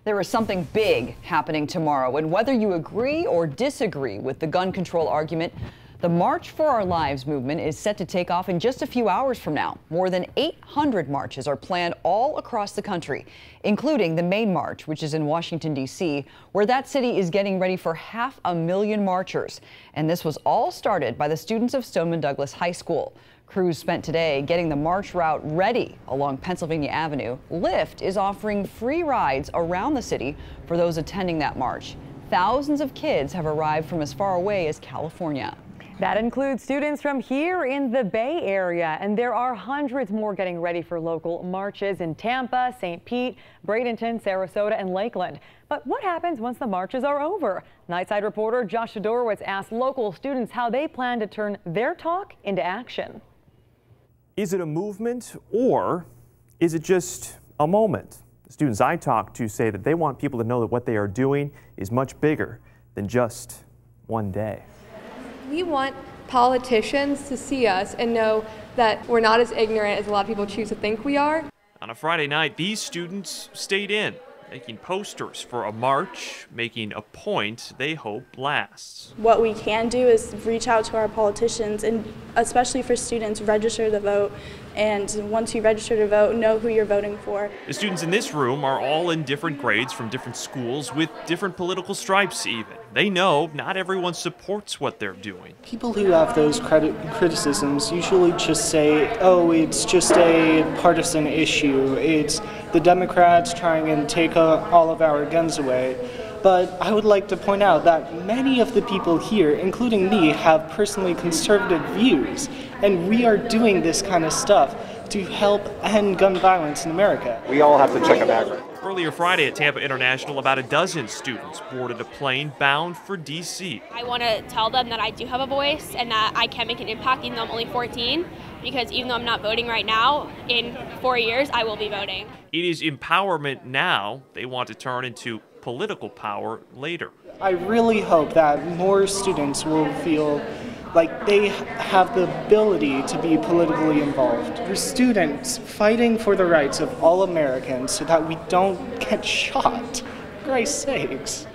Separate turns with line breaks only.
There is something big happening tomorrow, and whether you agree or disagree with the gun control argument, the March for Our Lives movement is set to take off in just a few hours from now. More than 800 marches are planned all across the country, including the main march, which is in Washington, D.C., where that city is getting ready for 500,000 marchers. And this was all started by the students of Stoneman Douglas High School. Crews spent today getting the march route ready along Pennsylvania Avenue. Lyft is offering free rides around the city for those attending that march. Thousands of kids have arrived from as far away as California.
That includes students from here in the Bay Area, and there are hundreds more getting ready for local marches in Tampa, St. Pete, Bradenton, Sarasota, and Lakeland. But what happens once the marches are over? Nightside reporter Josh Dorowitz asked local students how they plan to turn their talk into action.
Is it a movement or is it just a moment? The students I talked to say that they want people to know that what they are doing is much bigger than just one day.
We want politicians to see us and know that we're not as ignorant as a lot of people choose to think we are.
On a Friday night, these students stayed in, making posters for a march, making a point they hope lasts.
What we can do is reach out to our politicians, and especially for students, register to vote. And once you register to vote, know who you're voting for.
The students in this room are all in different grades from different schools with different political stripes even. They know not everyone supports what they're doing.
People who have those criticisms usually just say, oh, it's just a partisan issue. It's the Democrats trying and take all of our guns away. But I would like to point out that many of the people here, including me, have personally conservative views, and we are doing this kind of stuff to help end gun violence in America.
We all have to check a bag.
Earlier Friday at Tampa International, about a dozen students boarded a plane bound for D.C.
I want to tell them that I do have a voice and that I can make an impact even though I'm only 14, because even though I'm not voting right now, in 4 years I will be voting.
It is empowerment now. They want to turn into political power later.
I really hope that more students will feel like they have the ability to be politically involved. We're students fighting for the rights of all Americans so that we don't get shot. For Christ's sakes.